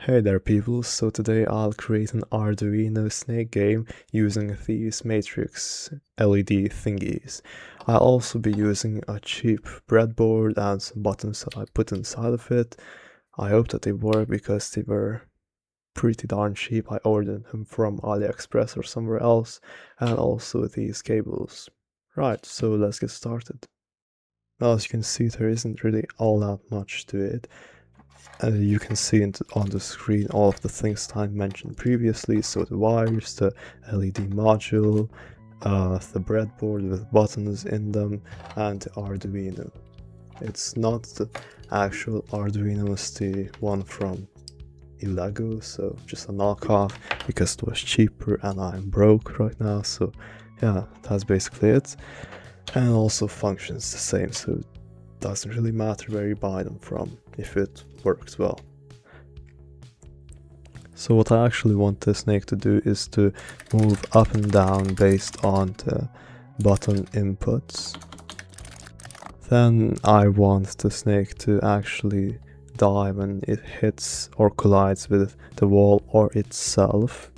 Hey there people, so today I'll create an Arduino snake game using these matrix LED thingies. I'll also be using a cheap breadboard and some buttons that I put inside of it. I hope that they work because they were pretty darn cheap. I ordered them from AliExpress or somewhere else, and also these cables. Right, so let's get started. Now, as you can see, there isn't really all that much to it. You can see on the screen all of the things that I mentioned previously, so the wires, the LED module, the breadboard with buttons in them, and the Arduino. It's not the actual Arduino, it's the one from Lego, so just a knockoff because it was cheaper and I'm broke right now, so yeah, that's basically it. And also functions the same, so it doesn't really matter where you buy them from if it works well. So what I actually want the snake to do is to move up and down based on the button inputs. Then I want the snake to actually die when it hits or collides with the wall or itself.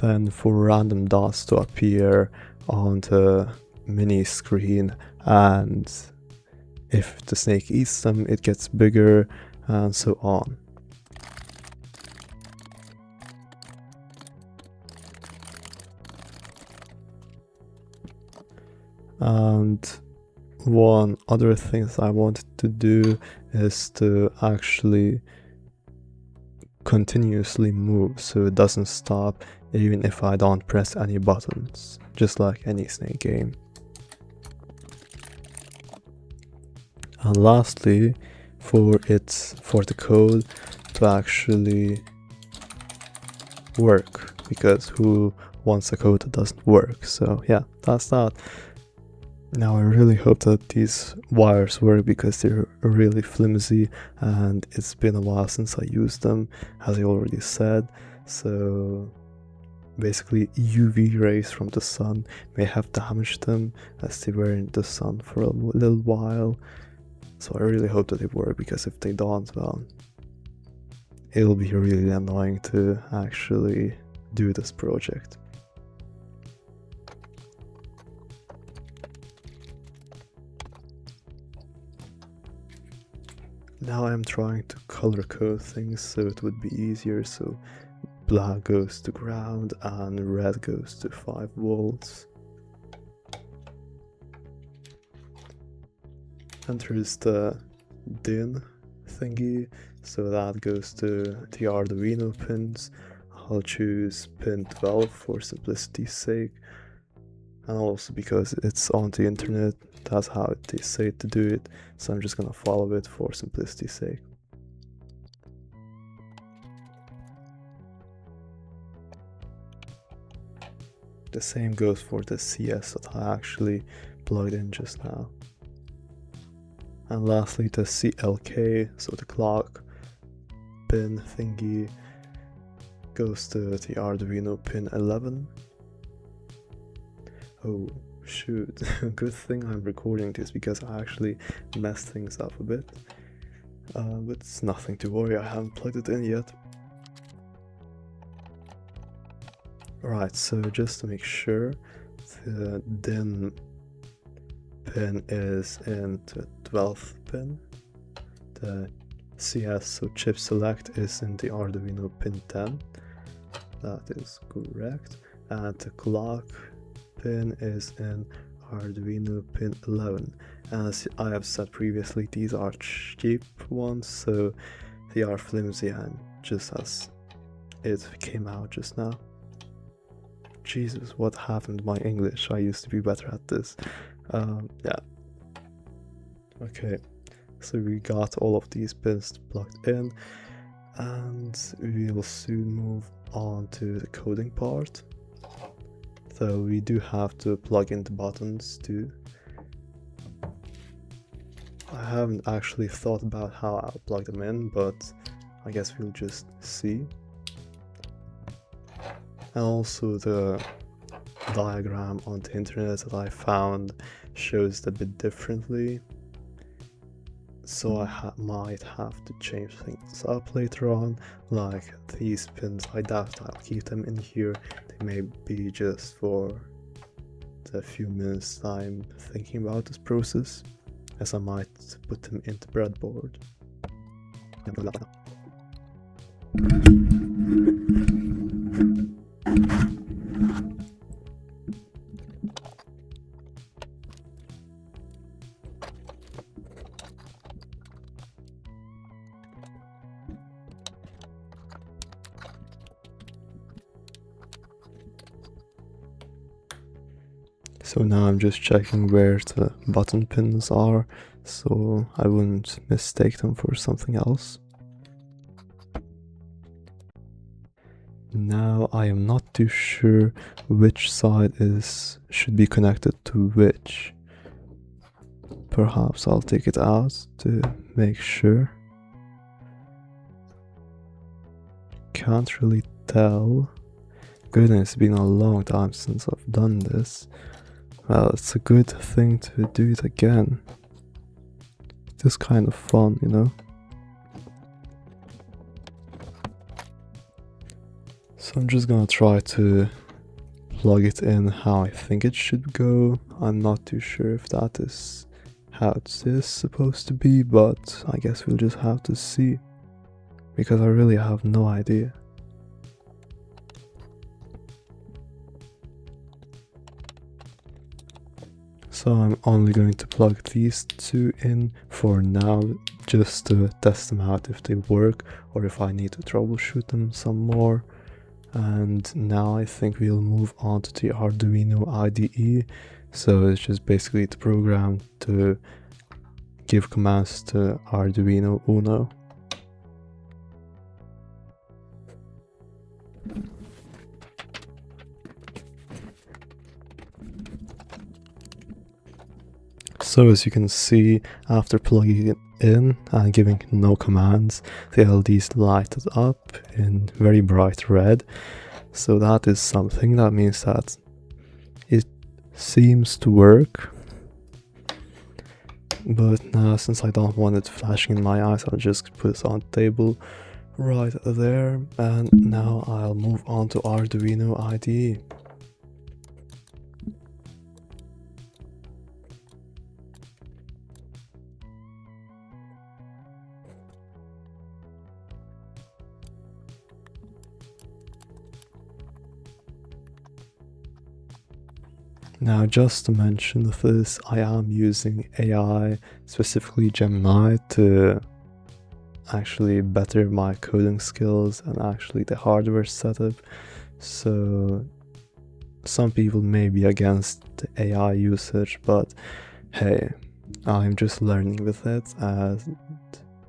Then for random dots to appear on the mini screen, and if the snake eats them it gets bigger, and so on. And one other thing that I wanted to do is to actually continuously move so it doesn't stop even if I don't press any buttons, just like any snake game. And lastly, for the code to actually work, because who wants a code that doesn't work? So yeah, that's that. Now I really hope that these wires work because they're really flimsy and it's been a while since I used them, as I already said. So basically UV rays from the sun may have damaged them as they were in the sun for a little while. So I really hope that they work, because if they don't, well, it'll be really annoying to actually do this project. Now I'm trying to color code things so it would be easier, so black goes to ground and red goes to 5 volts. And there's the DIN thingy, so that goes to the Arduino pins. I'll choose pin 12 for simplicity's sake, and also because it's on the internet, that's how they say to do it, so I'm just gonna follow it for simplicity's sake. The same goes for the CS that I actually plugged in just now. And lastly, the CLK, so the clock pin thingy, goes to the Arduino pin 11. Oh shoot, good thing I'm recording this because I actually messed things up a bit. But it's nothing to worry, I haven't plugged it in yet. Alright, so just to make sure, the DIN pin is in the 12th pin. The CS, so chip select, is in the Arduino pin 10. That is correct. And the clock pin is in Arduino pin 11. As I have said previously, these are cheap ones, so they are flimsy, and just as it came out just now. Jesus, what happened to my English? I used to be better at this. Yeah. Okay, so we got all of these pins plugged in, and we'll soon move on to the coding part. So we do have to plug in the buttons too. I haven't actually thought about how I'll plug them in, but I guess we'll just see. And also the diagram on the internet that I found shows it a bit differently. so I might have to change things up later on, like these pins. I doubt I'll keep them in here. They may be just for the few minutes I'm thinking about this process, as I might put them into breadboard. So now I'm just checking where the button pins are, so I wouldn't mistake them for something else. Now I am not too sure which side should be connected to which. Perhaps I'll take it out to make sure. Can't really tell. Goodness, it's been a long time since I've done this. Well, it's a good thing to do it again. It's just kind of fun, you know? So I'm just gonna try to plug it in how I think it should go. I'm not too sure if that is how it is supposed to be, but I guess we'll just have to see, because I really have no idea. So I'm only going to plug these two in for now, just to test them out if they work, or if I need to troubleshoot them some more. And now I think we'll move on to the Arduino IDE. So it's just basically the program to give commands to Arduino Uno. So as you can see, after plugging it in and giving no commands, the LEDs lighted up in very bright red. So that is something. That means that it seems to work. But now, since I don't want it flashing in my eyes, I'll just put it on the table right there. And now I'll move on to Arduino IDE. Now, just to mention this, I am using AI, specifically Gemini, to actually better my coding skills and actually the hardware setup. So some people may be against the AI usage, but hey, I'm just learning with it, as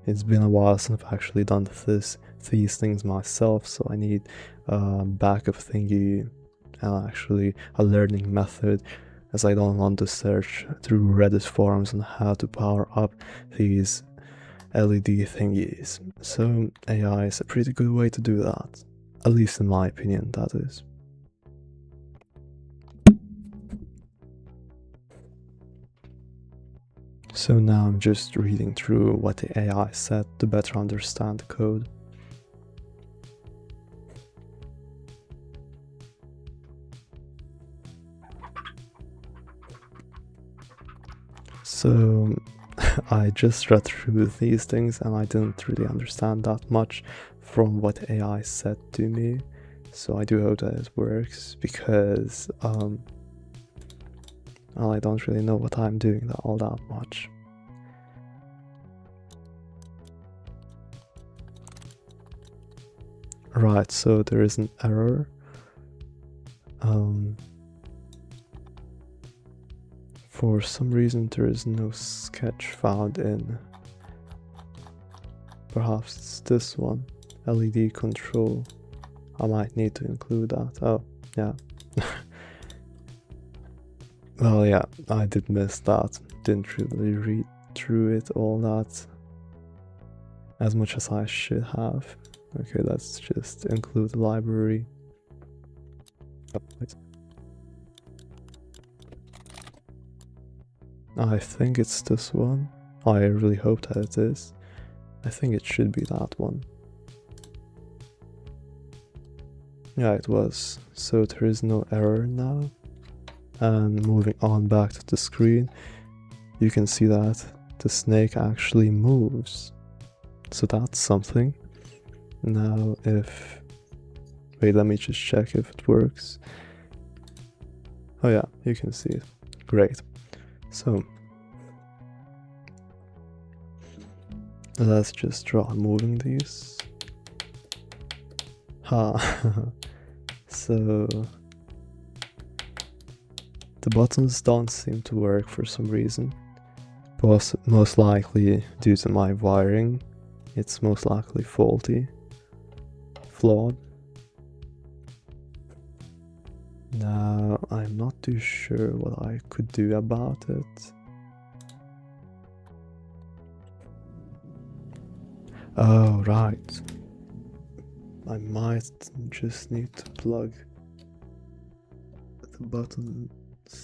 it's been a while since I've actually done these things myself, so I need a backup thingy and actually a learning method, as I don't want to search through Reddit forums on how to power up these LED thingies. So AI is a pretty good way to do that, at least in my opinion, that is. So now I'm just reading through what the AI said to better understand the code. So I just read through these things and I didn't really understand that much from what AI said to me. So I do hope that it works, because well, I don't really know what I'm doing all that much. Right, so there is an error. For some reason there is no sketch found in. Perhaps it's this one, LED control. I might need to include that. Oh, yeah. Well, yeah, I did miss that. Didn't really read through it all that as much as I should have. Okay, let's just include the library. I think it's this one. I really hope that it is. I think it should be that one. Yeah, it was. So there is no error now. And moving on back to the screen, you can see that the snake actually moves. So that's something. Now wait, let me just check if it works. Oh yeah, you can see it. Great. So let's just try moving these. So the buttons don't seem to work for some reason. Most likely due to my wiring. It's most likely faulty. Flawed. Now, I'm not too sure what I could do about it. Oh, right. I might just need to plug the buttons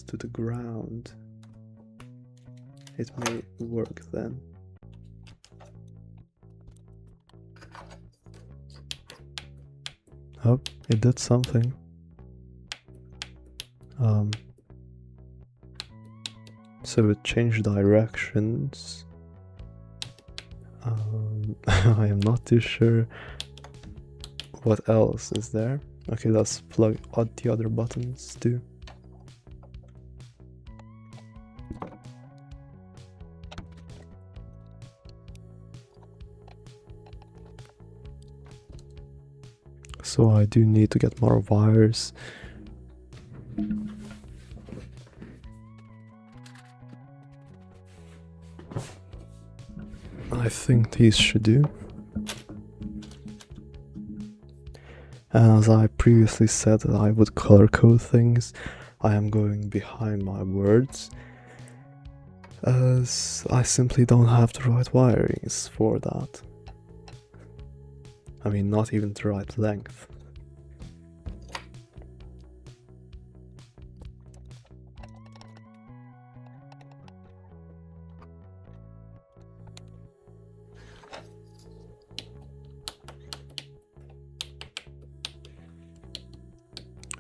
to the ground. It may work then. Oh, it did something. So it changed directions. I am not too sure what else is there. Okay, let's plug out the other buttons too. So I do need to get more wires. I think these should do. And as I previously said that I would color code things, I am going behind my words, as I simply don't have the right wirings for that. I mean, not even the right length.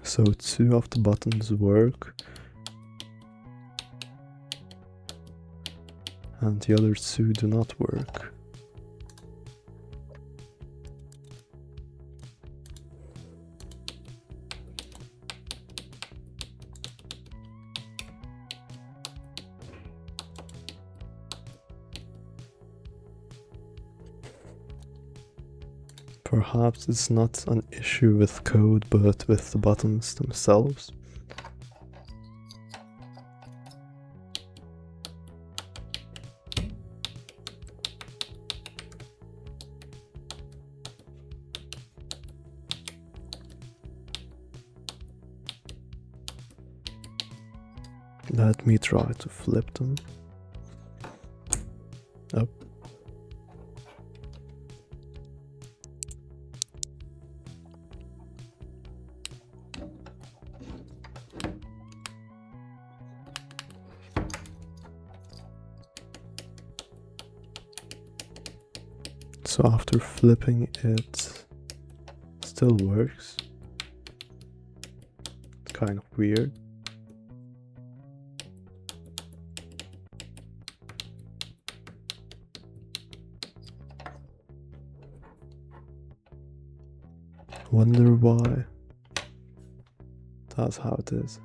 So 2 of the buttons work, and the other 2 do not work. Perhaps it's not an issue with code, but with the buttons themselves. Let me try to flip them. Up. So after flipping, it still works. It's kind of weird. Wonder why. That's how it is.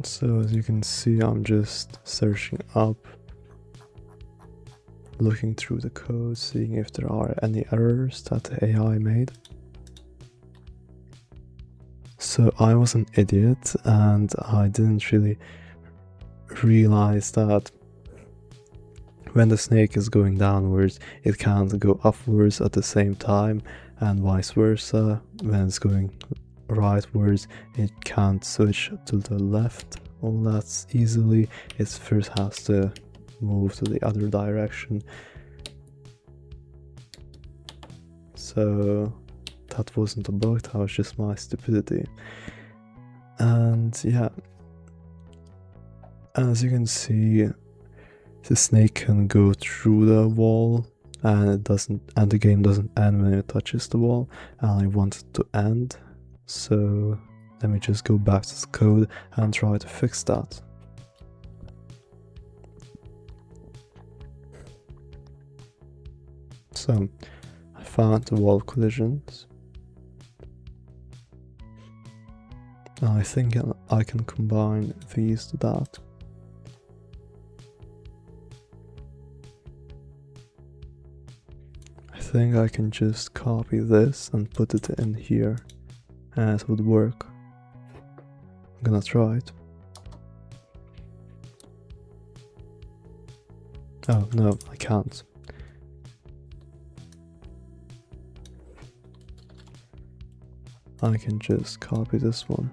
So as you can see, I'm just searching up, looking through the code, seeing if there are any errors that the AI made. So I was an idiot and I didn't really realize that when the snake is going downwards, it can't go upwards at the same time, and vice versa. When it's going rightwards, it can't switch to the left all that easily. It first has to move to the other direction. So that wasn't a bug, that was just my stupidity. And yeah, as you can see, the snake can go through the wall, and the game doesn't end when it touches the wall, and I want it to end. So let me just go back to the code and try to fix that. So I found the wall collisions. I think I can combine these to that. I think I can just copy this and put it in here, and it would work. I'm gonna try it. Oh no, I can't. I can just copy this one.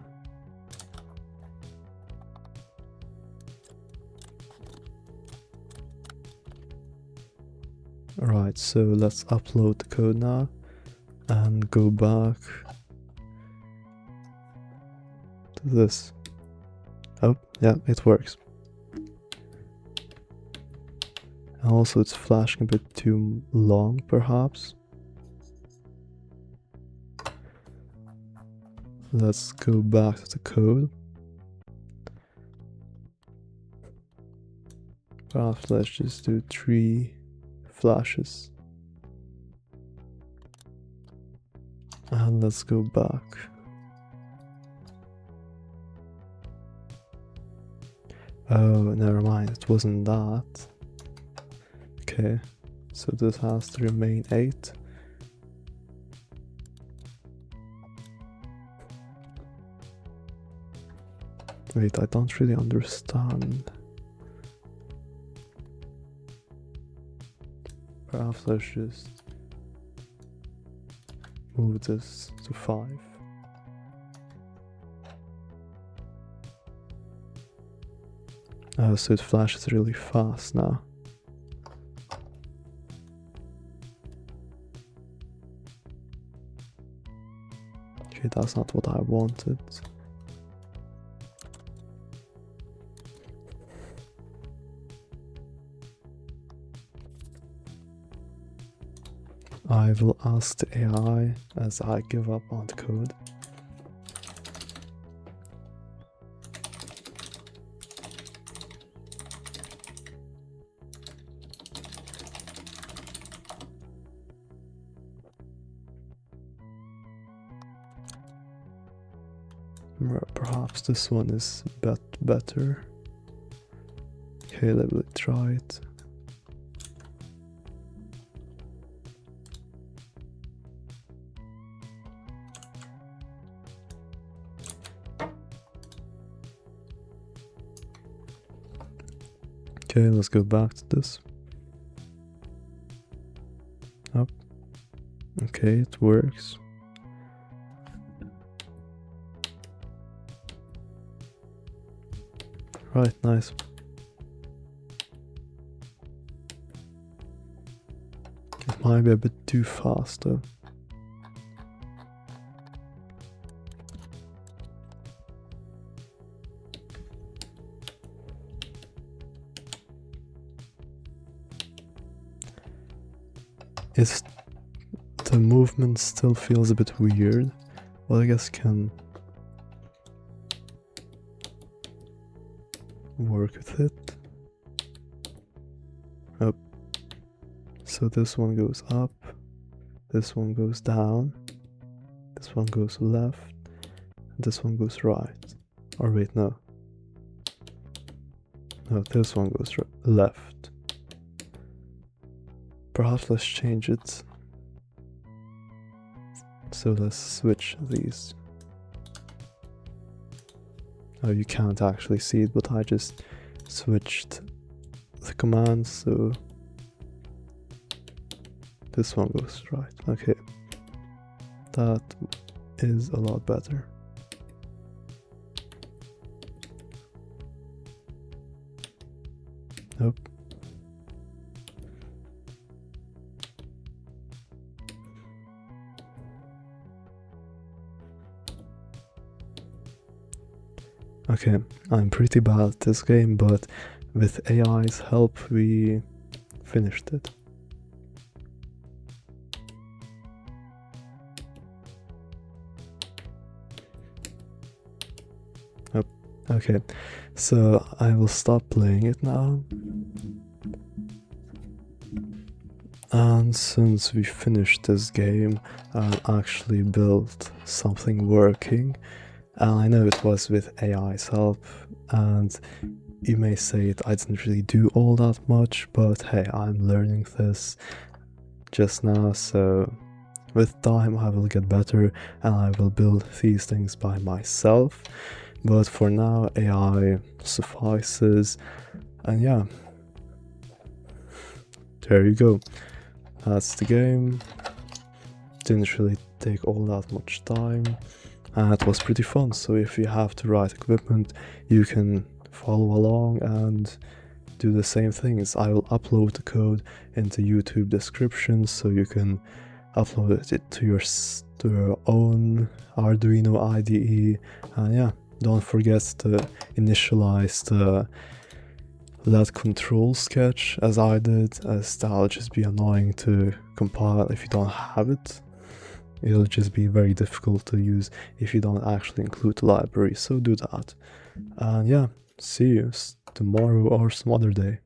Alright, so let's upload the code now and go back to this. Oh, yeah, it works. And also it's flashing a bit too long, perhaps. Let's go back to the code. Perhaps let's just do 3 flashes. And let's go back. Oh, never mind, it wasn't that. Okay, so this has to remain 8. Wait, I don't really understand. Perhaps let's just move this to 5. Oh, so it flashes really fast now. Okay, that's not what I wanted. I will ask the AI as I give up on the code. Perhaps this one is better. Okay, let me try it. Okay, let's go back to this. Up. Okay, it works. Right, nice. It might be a bit too fast though. The movement still feels a bit weird, but I guess can work with it. Up. So this one goes up, this one goes down, this one goes left, and this one goes right. Or wait, no. No, this one goes left. Perhaps let's change it. So let's switch these. Oh, you can't actually see it, but I just switched the commands, so this one goes right. Okay, that is a lot better. Nope, Okay, I'm pretty bad at this game, but with AI's help we finished it. Yep. Okay, so I will stop playing it now. And since we finished this game and actually built something working, and I know it was with AI's help, and you may say it, I didn't really do all that much, but hey, I'm learning this just now, so with time I will get better and I will build these things by myself. But for now, AI suffices, and yeah, there you go. That's the game. Didn't really take all that much time, and it was pretty fun. So if you have the right equipment, you can follow along and do the same things. I will upload the code into YouTube description so you can upload it to your own Arduino IDE. And yeah, don't forget to initialize the LED control sketch as I did, as that'll just be annoying to compile if you don't have it. It'll just be very difficult to use if you don't actually include the library, so do that. And yeah, see you tomorrow or some other day.